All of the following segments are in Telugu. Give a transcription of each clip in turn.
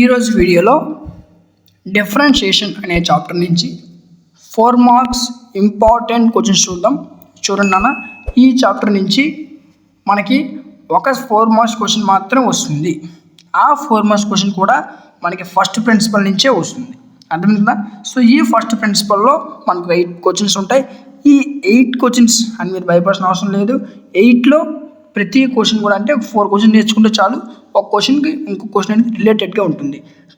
ఈరోజు వీడియోలో డిఫరెన్షియేషన్ అనే చాప్టర్ నుంచి 4 మార్క్స్ ఇంపార్టెంట్ క్వశ్చన్స్ చూడండి నాన్న. ఈ చాప్టర్ నుంచి మనకి ఒక 4 మార్క్స్ క్వశ్చన్ మాత్రం వస్తుంది. ఆ 4 మార్క్స్ క్వశ్చన్ కూడా మనకి ఫస్ట్ ప్రిన్సిపల్ నుంచే వస్తుంది. అర్థమైంది కదా. సో ఈ ఫస్ట్ ప్రిన్సిపల్లో మనకు 8 క్వశ్చన్స్ ఉంటాయి. ఈ 8 క్వశ్చన్స్ అని మీరు భయపడాల్సిన అవసరం లేదు. 8లో ప్రతి క్వశ్చన్ కూడా అంటే 4 క్వశ్చన్ నేర్చుకుంటే చాలు, ఒక క్వశ్చన్కి ఇంకో క్వశ్చన్ అనేది రిలేటెడ్గా ఉంటుంది.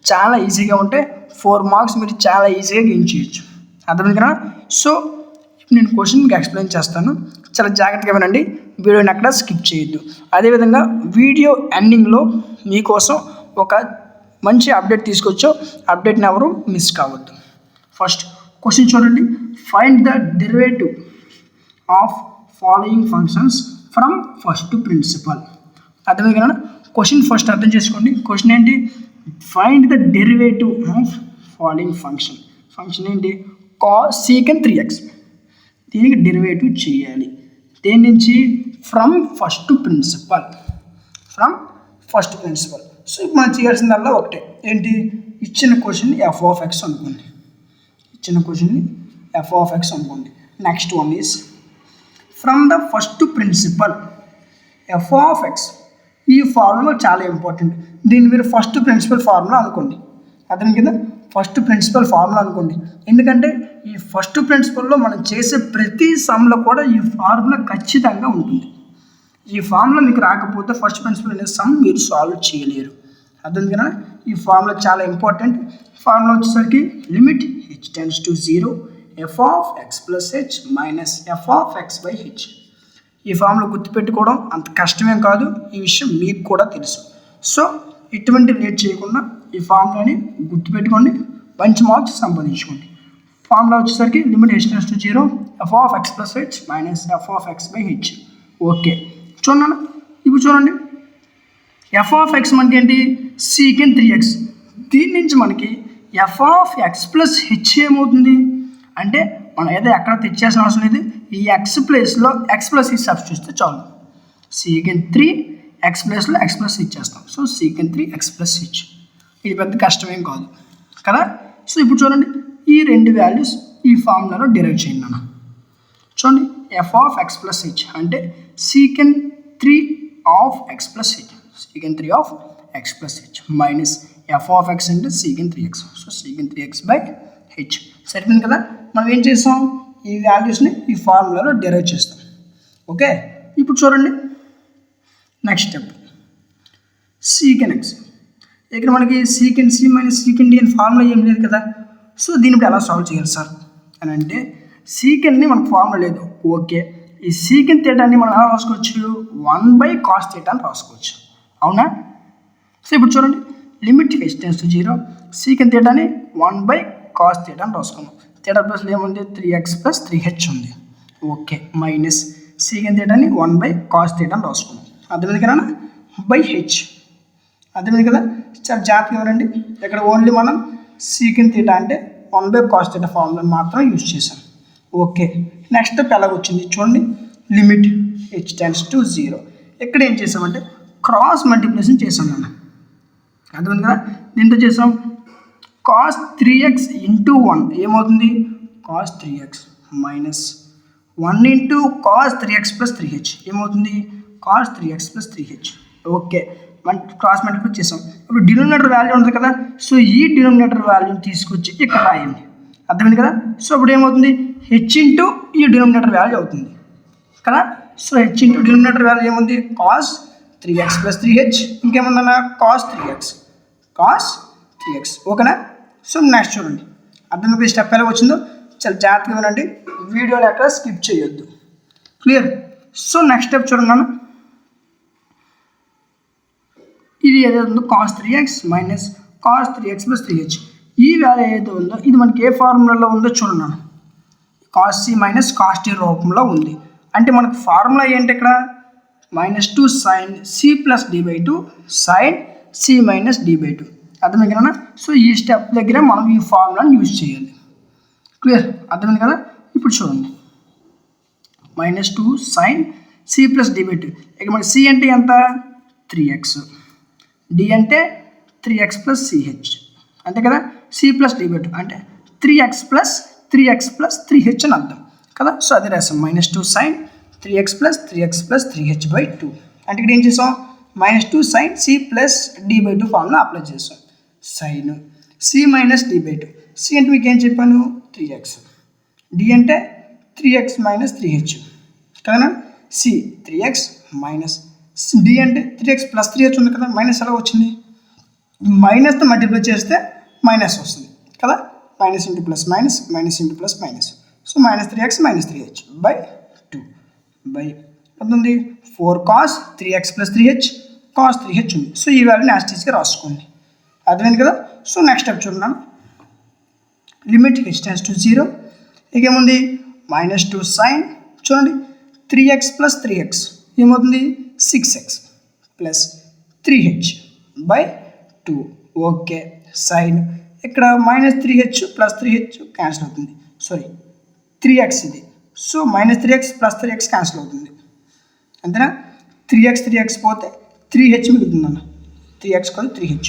చాలా ఈజీగా ఉంటే 4 మార్క్స్ మీరు చాలా ఈజీగా గెయిన్ చేయొచ్చు. అర్థమైంది కదా. సో నేను క్వశ్చన్ మీకు ఎక్స్ప్లెయిన్ చేస్తాను, చాలా జాగ్రత్తగా వినండి, వీడియోని అక్కడ స్కిప్ చేయొద్దు. అదేవిధంగా వీడియో ఎండింగ్లో మీకోసం ఒక మంచి అప్డేట్ తీసుకొచ్చో, అప్డేట్ని ఎవరు మిస్ కావద్దు. ఫస్ట్ క్వశ్చన్ చూడండి. Find the derivative of following functions from first principle. అర్థమైంది కదా. క్వశ్చన్ ఫస్ట్ అర్థం చేసుకోండి. క్వశ్చన్ ఏంటి? Find the derivative of following function. Function ఏంటి? secant 3x. దీనికి డెరివేటివ్ చేయాలి. దేని నుంచి? From first principal. సో ఇప్పుడు మనం చేయాల్సిందల్లా ఒకటే, ఏంటి? ఇచ్చిన క్వశ్చన్ని f of x అనుకోండి. Next one is from the first principle f of x. ఈ ఫార్ములా చాలా ఇంపార్టెంట్. దీన్ని మీరు ఫస్ట్ ప్రిన్సిపల్ ఫార్ములా అనుకోండి. అర్థం కదా. ఫస్ట్ ప్రిన్సిపల్ ఫార్ములా అనుకోండి. ఎందుకంటే ఈ ఫస్ట్ ప్రిన్సిపల్లో మనం చేసే ప్రతి సమ్లో కూడా ఈ ఫార్ములా ఖచ్చితంగా ఉంటుంది. ఈ ఫార్ములా మీకు రాకపోతే ఫస్ట్ ప్రిన్సిపల్ అనే సమ్ మీరు సాల్వ్ చేయలేరు. అర్థం కదా. ఈ ఫార్ములా చాలా ఇంపార్టెంట్. ఫార్ములా వచ్చేసరికి limit h tends to 0 f of x plus h minus f of x by h. ఈ ఫార్ములా గుర్తుపెట్టుకోవడం అంత కష్టమేం కాదు, ఈ విషయం మీకు కూడా తెలుసు. సో ఎటువంటి లేట్ చేయకుండా ఈ ఫార్ములాని గుర్తుపెట్టుకోండి, మంచి మార్క్స్ సంపాదించుకోండి. ఫార్ములా వచ్చేసరికి limit h tends to 0 f of x plus h minus f of x by h. Okay చూడండి. ఇప్పుడు చూడండి, f of x మనకి ఏంటి? secant 3x. దీని నుంచి మనకి f of x plus h ఏమవుతుంది అంటే మనం ఏదో ఎక్కడ తెచ్చేసిన అవసరం లేదు. ఈ ఎక్స్ ప్లేస్లో ఎక్స్ ప్లస్ ఈ సబ్స్టిట్యూట్ చేస్తే చాలు. secant 3 ఎక్స్ ప్లేస్లో ఎక్స్ ప్లస్ ఇచ్చేస్తాం. So secant 3 x plus h. ఇది పెద్ద కష్టమేం కాదు కదా. సో ఇప్పుడు చూడండి, ఈ రెండు వాల్యూస్ ఈ ఫార్ములాలో డిరైవ్ చేయండి అన్న. చూడండి, f of x plus h అంటే secant 3 of x plus h. secant 3 of x plus h minus f of x అంటే secant 3x. So secant 3x by h. సరిపోయింది కదా. మనం ఏం చేస్తాం? ఈ వాల్యూస్ని ఈ ఫార్ములాలో డిరైవ్ చేస్తాం. ఓకే ఇప్పుడు చూడండి, నెక్స్ట్ స్టెప్ secant x. ఇక్కడ మనకి secant c minus secant d అని ఫార్ములా ఏం లేదు కదా. సో దీన్ని ఇప్పుడు ఎలా సాల్వ్ చేయాలి సార్ అని అంటే, secantని మనకు ఫార్ములా లేదు. ఓకే, ఈ secant థీటాని మనం ఎలా రాసుకోవచ్చు? 1/cos θ అని రాసుకోవచ్చు. అవునా? సో ఇప్పుడు చూడండి, limit h tends to 0 secant థీటాని 1/cos θ అని రాసుకున్నాం. థీటా ప్లస్లో ఏముంది? 3x plus 3h ఉంది. ఓకే మైనస్ secant థీటాని 1/cos θ అని రాసుకున్నాం. అర్థమైంది కదా బై h. అర్థమైంది కదా. చాలా జాగ్రత్తగా ఇవ్వండి. ఇక్కడ ఓన్లీ మనం secant θ అంటే 1/cos θ ఫార్ములా మాత్రం యూజ్ చేసాం. ఓకే నెక్స్ట్ స్టెప్ ఎలాగ వచ్చింది చూడండి, లిమిట్ h tends to 0. ఇక్కడ ఏం చేసామంటే క్రాస్ మల్టిప్లికేషన్ చేసాం మనం. అర్థమైంది కదా. దీంతో చేసాం cos 3x into 1 ఏమవుతుంది? cos 3x minus 1 into cos 3x plus 3h ఏమవుతుంది? cos 3x plus 3h. Okay cross multiply చేసాం. ఇప్పుడు డినోమినేటర్ వాల్యూ ఉంటుంది కదా. సో ఈ డినోమినేటర్ వాల్యూని తీసుకొచ్చి ఇక్కడ రాయండి. అర్థమైంది కదా. సో ఇప్పుడు ఏమవుతుంది? h ఇంటూ ఈ డినోమినేటర్ వాల్యూ అవుతుంది కదా. So h into denominator value ఏముంది? cos 3x plus 3h. ఇంకేముందన్నా? cos 3x. ఓకేనా. సో నెక్స్ట్ చూడండి, అర్థమైపోయి స్టెప్ ఎలా వచ్చిందో చాలా జాగ్రత్తగా వినండి, వీడియోలో ఎక్కడ స్కిప్ చేయొద్దు. క్లియర్. సో నెక్స్ట్ స్టెప్ చూడండి, ఇది ఏదైతే ఉందో cos 3x minus cos 3x plus 3h. ఈ వాల్యూ ఏదైతే ఉందో ఇది మనకి ఏ ఫార్ములాలో ఉందో చూడండి, cos c minus cos t రూపంలో ఉంది. అంటే మనకు ఫార్ములా ఏంటి? ఇక్కడ -2 sin c plus d/2 sin c minus d/2. అర్థమైంది కదా. సో ఈ స్టెప్ దగ్గర మనం ఈ ఫార్ములాని యూజ్ చేయాలి. క్లియర్. అర్థమైంది కదా. ఇప్పుడు చూడండి, -2 sin c plus d/2. ఇక మనకి c అంటే ఎంత? 3x, d అంటే 3x ప్లస్ సిహెచ్ అంతే కదా. సి ప్లస్ డి బై 2 అంటే 3x ప్లస్ 3h అని అర్థం కదా. సో అదే రాసాం -2 sine 3x plus 3h by 2 అంటే ఇక్కడ ఏం చేసాం -2 sine C plus D by 2 formula apply చేసాం. Sine C minus D by 2 C అంటే మీకు ఏం చెప్పాను 3x, డి అంటే 3x మైనస్ 3h కదా. సి 3x మైనస్ డి అంటే 3x ప్లస్ 3h ఉంది కదా, మైనస్ ఎలా వచ్చింది మైనస్తో మల్టిప్లై చేస్తే మైనస్ వస్తుంది కదా. Minus into plus minus minus into plus minus so -3x -3h by 2 by ఉంది 4 cos 3x plus 3h cos 3h ఉంది. సో ఈ వాల్యూని యాస్టీస్గా రాసుకోండి అర్థమైంది కదా. సో నెక్స్ట్ స్టెప్ చూడండి లిమిట్ h టెన్స్ టు 0 ఇకేముంది -2 సైన్ చూడండి 3x ప్లస్ 3x ఏమవుతుంది 6x plus 3h by 2 okay. Sign ఇక్కడ -3h ప్లస్ 3h క్యాన్సిల్ అవుతుంది, సారీ 3x ఇది. So -3x plus 3x cancel అవుతుంది అంతేనా. 3x పోతే 3h మిగులుతుంది అన్న, 3x కాదు 3h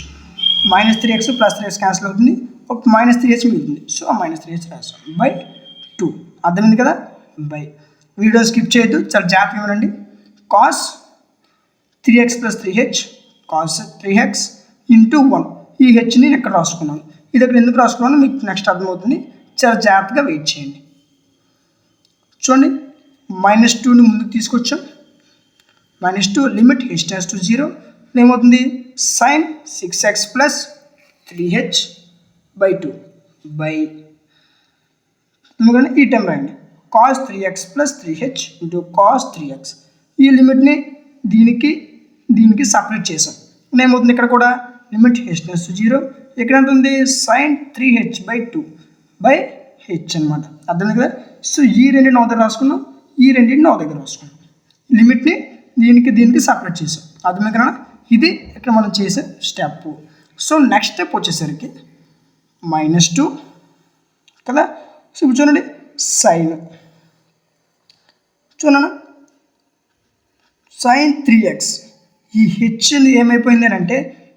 -3x plus 3x cancel అవుతుంది, ఒక -3h మిగులుతుంది. సో -3h రాస్తాం బై 2 అర్థమైంది కదా. బై వీడియో స్కిప్ చేయొద్దు, చాలా జాగ్రత్తగా వినండి. Cos 3x plus 3h cos 3x into 1 ఈ హెచ్ని నేను ఇక్కడ రాసుకున్నాను, ఇది ఇక్కడ ఎందుకు రాసుకున్నాను మీకు నెక్స్ట్ అర్థమవుతుంది, చాలా జాగ్రత్తగా వెయిట్ చేయండి. చూడండి -2ని ముందుకు తీసుకొచ్చాం, -2 లిమిట్ h టెన్స్ టు 0 ఏమవుతుంది sign 6x plus 3h by 2 by ఎందుకంటే ఈ టైం రాయండి cos 3x plus 3h into cos 3x ఈ లిమిట్ని దీనికి సపరేట్ చేసాం. ఏమవుతుంది ఇక్కడ కూడా లిమిట్ h టెన్స్ టు 0 ఇక్కడ ఎంత ఉంది sign 3h by 2 by h అనమాట అర్థమైంది కదా. సో ఈ రెండింటిని ఒక దగ్గర రాసుకున్నాం, ఈ రెండింటిని ఒక దగ్గర రాసుకున్నాం, లిమిట్ని దీనికి సపరేట్ చేసాం అర్థమైంది కదా. ఇది ఇక్కడ మనం చేసే స్టెప్. సో నెక్స్ట్ స్టెప్ వచ్చేసరికి -2 కదా. సో ఇప్పుడు చూడండి సైన్ చూడండి సైన్ 3x ఈ హెచ్ ఏమైపోయింది అంటే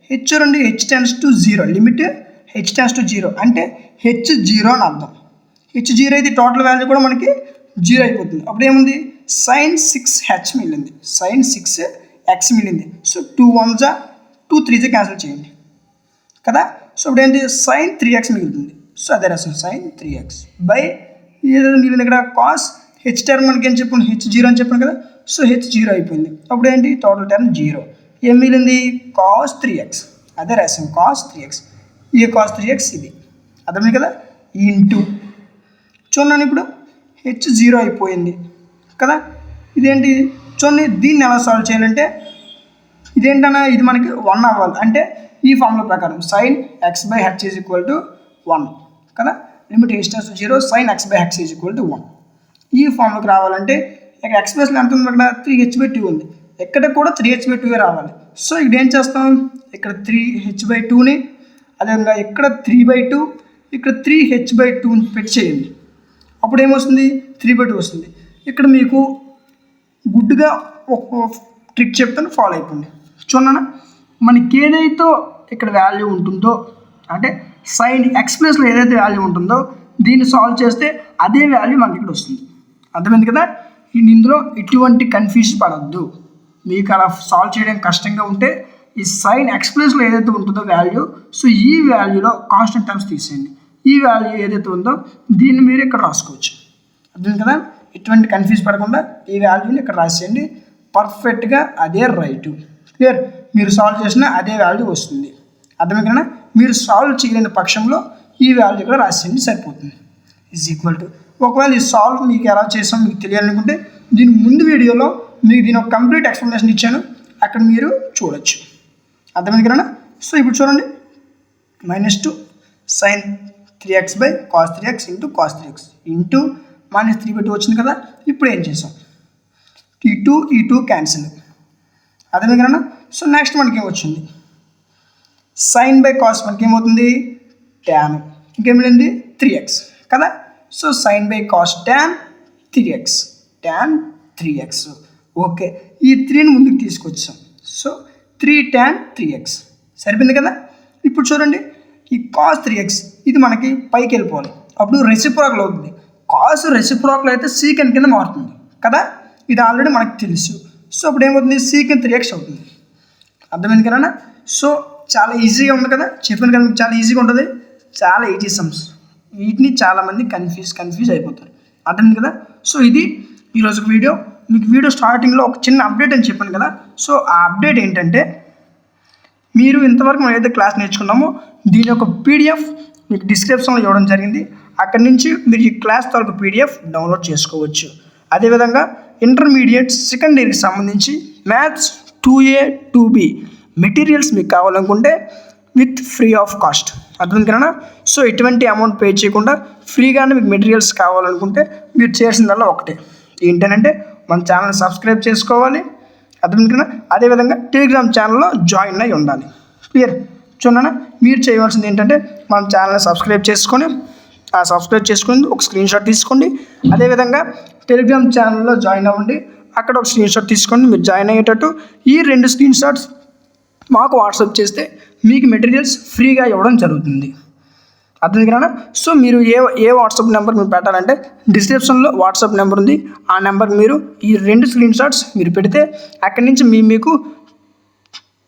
హెచ్ రండి h tends to 0 limit h tends to 0 అంటే h 0 అని అర్థం. h 0 అయితే టోటల్ వాల్యూ కూడా మనకి 0 అయిపోతుంది. అప్పుడు ఏముంది సైన్ 6h మిగిలింది, సైన్ 6x మిగిలింది. సో 2 1s 2 3s క్యాన్సిల్ చేయండి కదా. సో ఇప్పుడు ఏంటి సైన్ 3x మిగులుతుంది. సో అదే రాసాం సైన్ 3x బై ఏదైనా మిగిలింది ఇక్కడ కాస్ హెచ్ టర్మ్ మనకి ఏం చెప్పాను h 0 అని చెప్పాను కదా. సో h 0 అయిపోయింది, అప్పుడు ఏంటి టోటల్ టర్మ్ 0 ఏం మిగిలింది కాస్ 3x అదే రాసాం కాస్ 3x ఈ కాస్ 3x ఇది అర్థమైంది కదా. ఇంటూ చూడండి ఇప్పుడు h 0 అయిపోయింది కదా. ఇదేంటి చూడండి దీన్ని ఎలా సాల్వ్ చేయాలంటే ఇదేంటన్నా ఇది మనకి 1 అవ్వాలి అంటే ఈ ఫార్ములా ప్రకారం sine x by h is equal to 1 కదా. Limit h tends to 0 sine x by h is equal to 1 ఈ ఫార్ములాకి రావాలంటే ఇక్కడ x ప్లస్లో ఎంత ఉంది ఇక్కడ 3h బై 2 ఉంది, ఎక్కడ కూడా 3h బై 2 రావాలి. సో ఇక్కడ ఏం చేస్తాం ఇక్కడ 3h బై 2ని అదేవిధంగా ఇక్కడ 3/2 ఇక్కడ 3h బై 2 పెట్టి చేయండి, అప్పుడు ఏమొస్తుంది 3/2 వస్తుంది. ఇక్కడ మీకు గుడ్డుగా ఒక ట్రిక్ చెప్తాను ఫాలో అయిపోండి. చూడండి మనకి ఏదైతే ఇక్కడ వాల్యూ ఉంటుందో అంటే సైన్ x ప్లస్లో ఏదైతే వాల్యూ ఉంటుందో దీన్ని సాల్వ్ చేస్తే అదే వాల్యూ మనకి ఇక్కడ వస్తుంది అర్థమైంది కదా. ఇందులో ఎటువంటి కన్ఫ్యూజన్ పడద్దు, మీకు అలా సాల్వ్ చేయడం కష్టంగా ఉంటే ఈ సైన్ x ప్లస్లో ఏదైతే ఉంటుందో వాల్యూ సో ఈ వాల్యూలో కాన్స్టెంట్ టర్మ్స్ తీసేయండి, ఈ వాల్యూ ఏదైతే ఉందో దీన్ని మీరు ఇక్కడ రాసుకోవచ్చు అర్థమైంది కదా. ఎటువంటి కన్ఫ్యూజ్ పడకుండా ఈ వాల్యూని ఇక్కడ రాసేయండి, పర్ఫెక్ట్గా అదే రైట్ క్లియర్. మీరు సాల్వ్ చేసిన అదే వాల్యూ వస్తుంది అర్థమైంది కదా. మీరు సాల్వ్ చేయలేని పక్షంలో ఈ వాల్యూ ఇక్కడ రాసేయండి సరిపోతుంది. ఈజ్ ఈక్వల్ టు ఒకవేళ ఈ సాల్వ్ మీకు ఎలా చేసాం మీకు తెలియాలనుకుంటే దీని ముందు వీడియోలో మీకు దీని ఒక కంప్లీట్ ఎక్స్ప్లెనేషన్ ఇచ్చాను, అక్కడ మీరు చూడొచ్చు అర్థమైంది కదా. సో ఇప్పుడు చూడండి -2 sine 3x by cos 3x into cos 3x into -3/2 వచ్చింది కదా. ఇప్పుడు ఏం చేసాం ఈ 2 క్యాన్సిల్ అర్థమైంది కదా. సో నెక్స్ట్ మనకి ఏమొచ్చింది సైన్ బై కాస్ మనకి ఏమవుతుంది ట్యాన్, ఇంకేం వెళ్ళింది 3x కదా. So sine by cos tan 3x okay. ఈ 3ని ముందుకు తీసుకొచ్చాం, సో 3 tan 3x సరిపోయింది కదా. ఇప్పుడు చూడండి, ఈ cos 3x ఇది మనకి పైకి వెళ్ళిపోవాలి, అప్పుడు రెసిప్రోకల్ అవుతుంది. కాస్ రెసిప్రోకల్ అయితే సీకెండ్ కింద మారుతుంది కదా, ఇది ఆల్రెడీ మనకు తెలుసు. సో అప్పుడు ఏమవుతుంది, సీకెండ్ 3x అవుతుంది. అర్థమైంది కదా. సో చాలా ఈజీగా ఉంది కదా, చెప్పాను కదా మీకు చాలా ఈజీగా ఉంటుంది, చాలా ఈజీ సమ్స్. వీటిని చాలామంది కన్ఫ్యూజ్ అయిపోతారు. అర్థమైంది కదా. సో ఇది ఈరోజు వీడియో. మీకు వీడియో స్టార్టింగ్లో ఒక చిన్న అప్డేట్ అని చెప్పాను కదా. సో ఆ అప్డేట్ ఏంటంటే, మీరు ఇంతవరకు మనం ఏదైతే క్లాస్ నేర్చుకున్నామో దీని యొక్క పీడిఎఫ్ మీకు డిస్క్రిప్షన్లో ఇవ్వడం జరిగింది. అక్కడి నుంచి మీరు ఈ క్లాస్ తాలూకు పీడిఎఫ్ డౌన్లోడ్ చేసుకోవచ్చు. అదేవిధంగా ఇంటర్మీడియట్ సెకండ్ ఇయర్కి సంబంధించి మ్యాథ్స్ 2A 2B మెటీరియల్స్ మీకు కావాలనుకుంటే విత్ ఫ్రీ ఆఫ్ కాస్ట్. అర్థమైంది కదా. సో ఎటువంటి అమౌంట్ పే చేయకుండా ఫ్రీగానే మీకు మెటీరియల్స్ కావాలనుకుంటే మీరు చేయాల్సిందల్లా ఒకటే, ఏంటంటే మన ఛానల్ సబ్స్క్రైబ్ చేసుకోవాలి. అర్థమైంది కదా. అదేవిధంగా టెలిగ్రామ్ ఛానల్లో జాయిన్ అయి ఉండాలి. క్లియర్. చూడండి, మీరు చేయవలసింది ఏంటంటే మన ఛానల్ని సబ్స్క్రైబ్ చేసుకొని ఒక స్క్రీన్ షాట్ తీసుకోండి. అదేవిధంగా టెలిగ్రామ్ ఛానల్లో జాయిన్ అవ్వండి, అక్కడ ఒక స్క్రీన్ షాట్ తీసుకోండి. మీరు జాయిన్ అయ్యేటట్టు ఈ 2 స్క్రీన్ షాట్స్ మాకు వాట్సాప్ చేస్తే మీకు మెటీరియల్స్ ఫ్రీగా ఇవ్వడం జరుగుతుంది. అర్థమైంది కదా. సో మీరు ఏ వాట్సాప్ నెంబర్ మీరు పెట్టాలంటే డిస్క్రిప్షన్లో వాట్సాప్ నెంబర్ ఉంది, ఆ నెంబర్కి మీరు ఈ 2 స్క్రీన్ షాట్స్ మీరు పెడితే అక్కడి నుంచి మీకు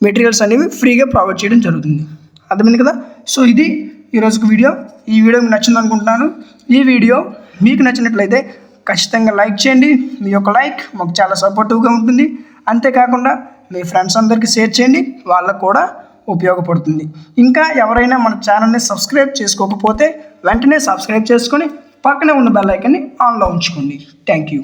మెటీరియల్స్ అనేవి ఫ్రీగా ప్రొవైడ్ చేయడం జరుగుతుంది. అర్థమైంది కదా. సో ఇది ఈరోజుకి వీడియో. ఈ వీడియో మీకు నచ్చింది అనుకుంటున్నాను. ఈ వీడియో మీకు నచ్చినట్లయితే ఖచ్చితంగా లైక్ చేయండి. మీ యొక్క లైక్ మాకు చాలా సపోర్టివ్గా ఉంటుంది. అంతేకాకుండా మీ ఫ్రెండ్స్ అందరికీ షేర్ చేయండి, వాళ్ళకు కూడా ఉపయోగపడుతుంది. ఇంకా ఎవరైనా మన ఛానల్ని సబ్స్క్రైబ్ చేసుకోకపోతే వెంటనే సబ్స్క్రైబ్ చేసుకొని పక్కనే ఉన్న బెల్ ఐకాన్ని ఆన్లో ఉంచుకోండి. Thank you.